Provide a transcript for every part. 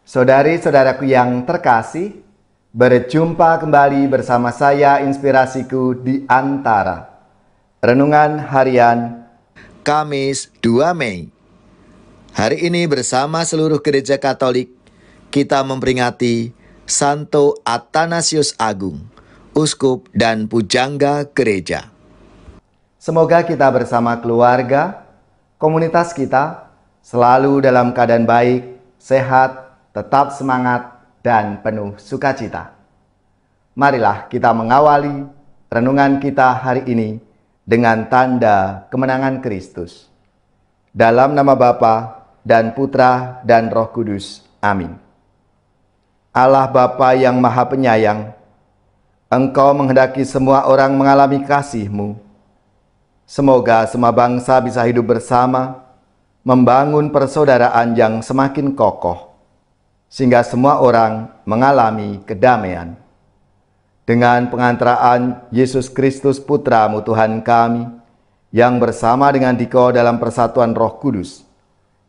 Saudari-saudaraku yang terkasih, berjumpa kembali bersama saya Inspirasiku di Antara. Renungan Harian Kamis 2 Mei. Hari ini bersama seluruh gereja Katolik, kita memperingati Santo Athanasius Agung, Uskup dan Pujangga Gereja. Semoga kita bersama keluarga, komunitas kita, selalu dalam keadaan baik, sehat, tetap semangat, dan penuh sukacita. Marilah kita mengawali renungan kita hari ini dengan tanda kemenangan Kristus. Dalam nama Bapa dan Putra dan Roh Kudus. Amin. Allah Bapa yang Maha Penyayang, Engkau menghendaki semua orang mengalami kasih-Mu. Semoga semua bangsa bisa hidup bersama, membangun persaudaraan yang semakin kokoh, sehingga semua orang mengalami kedamaian. Dengan pengantaraan Yesus Kristus Putra-Mu Tuhan kami, yang bersama dengan Dikau dalam persatuan Roh Kudus,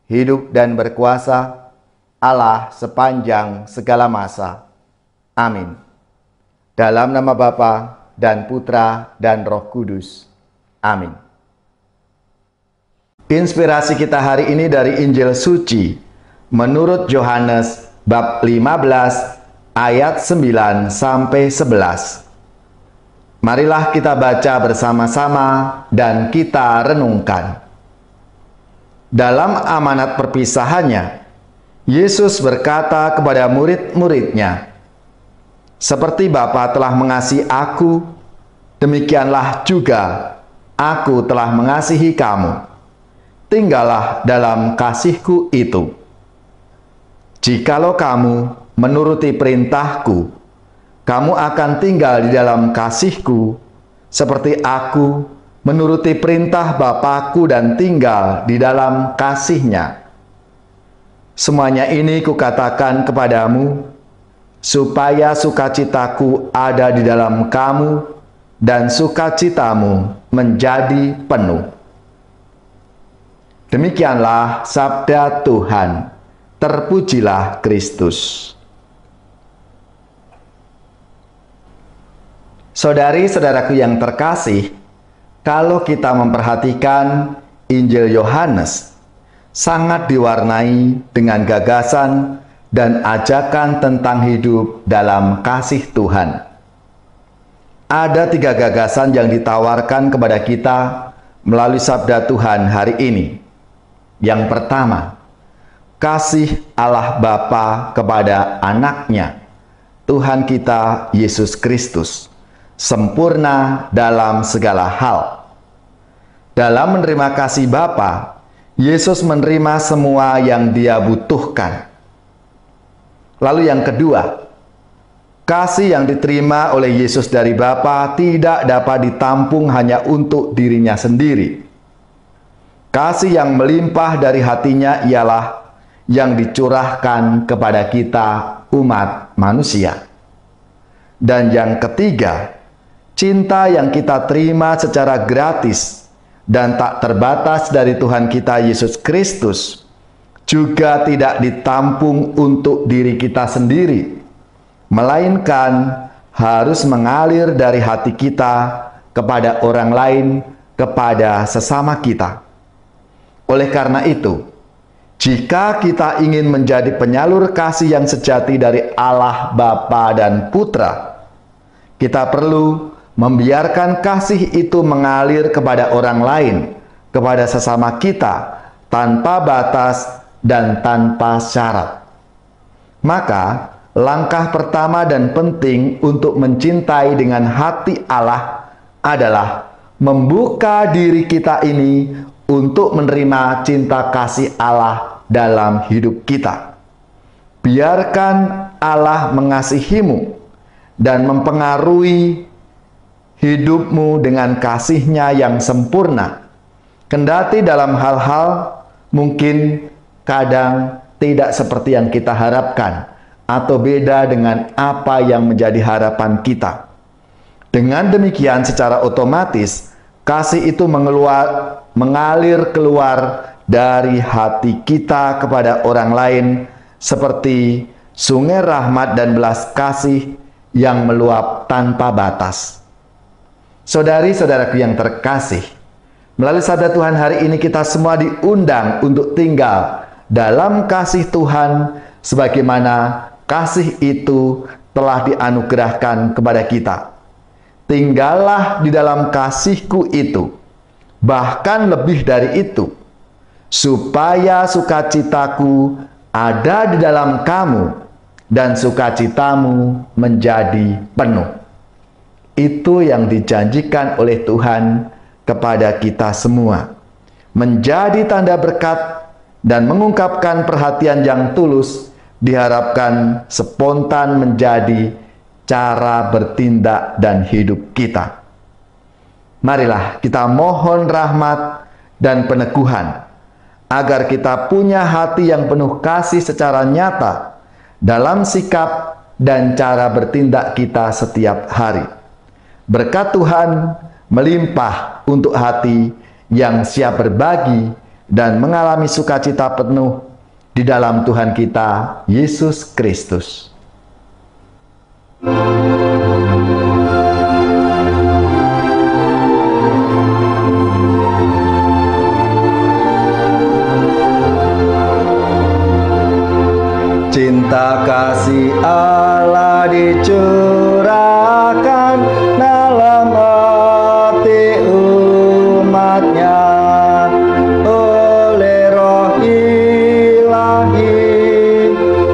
hidup dan berkuasa Allah sepanjang segala masa. Amin. Dalam nama Bapa dan Putra dan Roh Kudus. Amin. Inspirasi kita hari ini dari Injil Suci menurut Yohanes bab 15 ayat 9 sampai 11. Marilah kita baca bersama-sama dan kita renungkan. Dalam amanat perpisahannya, Yesus berkata kepada murid-muridnya, "Seperti Bapa telah mengasihi aku, demikianlah juga aku telah mengasihi kamu. Tinggallah dalam kasihku itu. Jikalau kamu menuruti perintahku, kamu akan tinggal di dalam kasihku, seperti aku menuruti perintah Bapakku dan tinggal di dalam kasihnya. Semuanya ini kukatakan kepadamu, supaya sukacitaku ada di dalam kamu, dan sukacitamu menjadi penuh." Demikianlah sabda Tuhan. Terpujilah Kristus. Saudari-saudaraku yang terkasih, kalau kita memperhatikan Injil Yohanes, sangat diwarnai dengan gagasan dan ajakan tentang hidup dalam kasih Tuhan. Ada 3 gagasan yang ditawarkan kepada kita melalui sabda Tuhan hari ini. Yang pertama, kasih Allah Bapa kepada anaknya, Tuhan kita Yesus Kristus, sempurna dalam segala hal. Dalam menerima kasih Bapa, Yesus menerima semua yang Dia butuhkan. Lalu yang kedua, kasih yang diterima oleh Yesus dari Bapa tidak dapat ditampung hanya untuk dirinya sendiri. Kasih yang melimpah dari hatinya ialah yang dicurahkan kepada kita umat manusia. Dan yang ketiga, cinta yang kita terima secara gratis dan tak terbatas dari Tuhan kita Yesus Kristus juga tidak ditampung untuk diri kita sendiri, melainkan harus mengalir dari hati kita kepada orang lain, kepada sesama kita. Oleh karena itu, jika kita ingin menjadi penyalur kasih yang sejati dari Allah Bapa dan Putra, kita perlu membiarkan kasih itu mengalir kepada orang lain, kepada sesama kita, tanpa batas dan tanpa syarat. Maka, langkah pertama dan penting untuk mencintai dengan hati Allah adalah membuka diri kita ini untuk menerima cinta kasih Allah dalam hidup kita. Biarkan Allah mengasihimu dan mempengaruhi hidupmu dengan kasih-Nya yang sempurna. Kendati dalam hal-hal mungkin kadang tidak seperti yang kita harapkan, atau beda dengan apa yang menjadi harapan kita. Dengan demikian secara otomatis kasih itu mengalir keluar dari hati kita kepada orang lain seperti sungai rahmat dan belas kasih yang meluap tanpa batas. Saudari-saudaraku yang terkasih, melalui sabda Tuhan hari ini kita semua diundang untuk tinggal dalam kasih Tuhan sebagaimana kasih itu telah dianugerahkan kepada kita. Tinggallah di dalam kasihku itu, bahkan lebih dari itu, supaya sukacitaku ada di dalam kamu dan sukacitamu menjadi penuh. Itu yang dijanjikan oleh Tuhan kepada kita semua, menjadi tanda berkat dan mengungkapkan perhatian yang tulus, diharapkan spontan menjadi cara bertindak dan hidup kita. Marilah kita mohon rahmat dan peneguhan, agar kita punya hati yang penuh kasih secara nyata dalam sikap dan cara bertindak kita setiap hari. Berkat Tuhan melimpah untuk hati yang siap berbagi dan mengalami sukacita penuh di dalam Tuhan kita, Yesus Kristus. Cinta kasih Allah dicurahkan dalam hati umatnya oleh Roh Ilahi,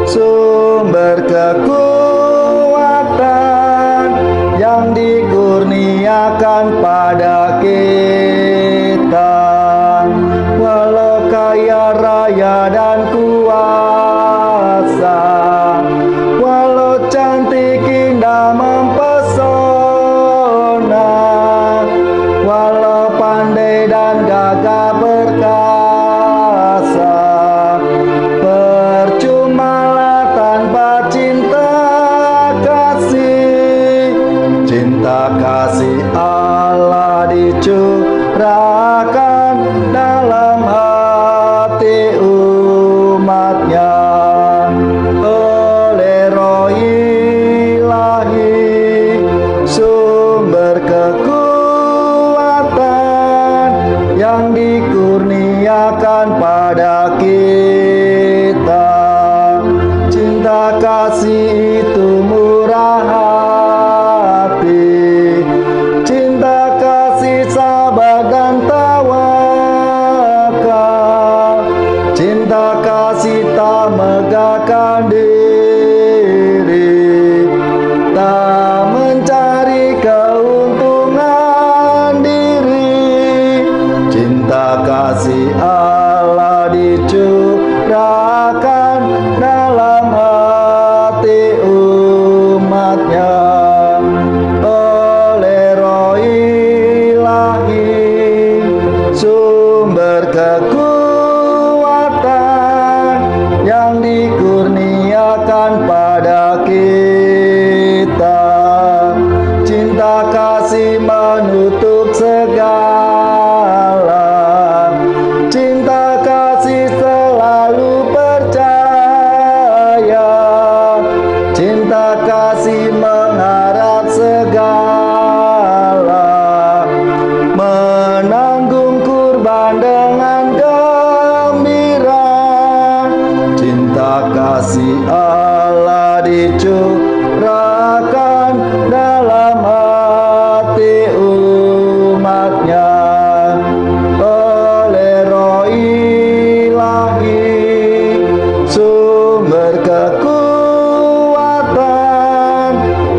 sumber kekuatan yang dikurniakan pada kita. Walau kaya raya dan kuasa, walau cantik indah mempesona, walau pandai dan gagah perkasa, percumalah tanpa cinta kasih. Cinta kasih Allah dicurahkan dalam hati umatnya oleh Roh Ilahi, sumber kekuatan yang dikurniakan pada kita. Cinta kasih itu murah hati, cinta kasih sabar dan tawakal, cinta kasih tak megahkan diri, tak mencari keuntungan diri. Cinta kasih Allah dicurahkan dalam hati umatnya oleh Roh Ilahi, sumber kekuatan yang dikurniakan pada kita. Cinta kasih menutup segala, cinta kasih selalu percaya, cinta kasih mengharap segala, menanggung kurban dengan gembira. Cinta kasih Allah dicurahkan dalam hati umatnya oleh Roh Ilahi, sumber kekuatan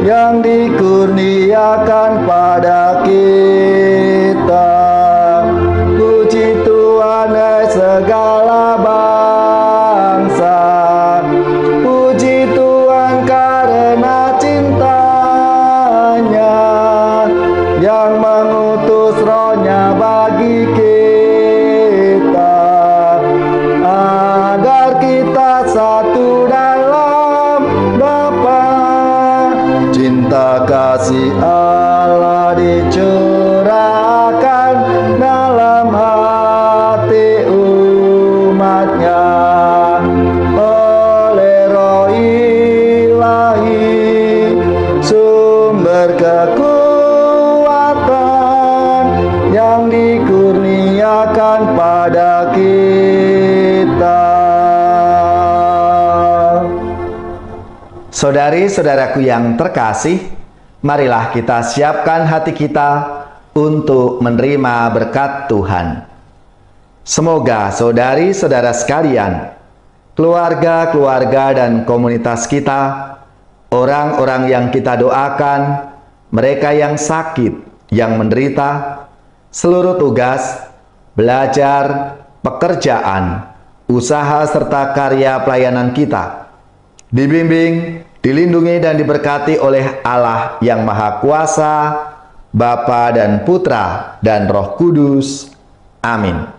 yang dikurniakan pada kita. Puji Tuhan hai segala bangsa, puji Tuhan karena cintanya yang mengutus Roh-Nya bagi kita, agar kita satu dalam Bapa. Cinta kasih Allah dicurahkan dalam hati umatnya oleh Saudari-saudaraku yang terkasih, marilah kita siapkan hati kita untuk menerima berkat Tuhan. Semoga saudari-saudara sekalian, keluarga-keluarga dan komunitas kita, orang-orang yang kita doakan, mereka yang sakit, yang menderita, seluruh tugas, belajar, pekerjaan, usaha serta karya pelayanan kita dibimbing, dilindungi dan diberkati oleh Allah yang Maha Kuasa, Bapa dan Putra dan Roh Kudus. Amin.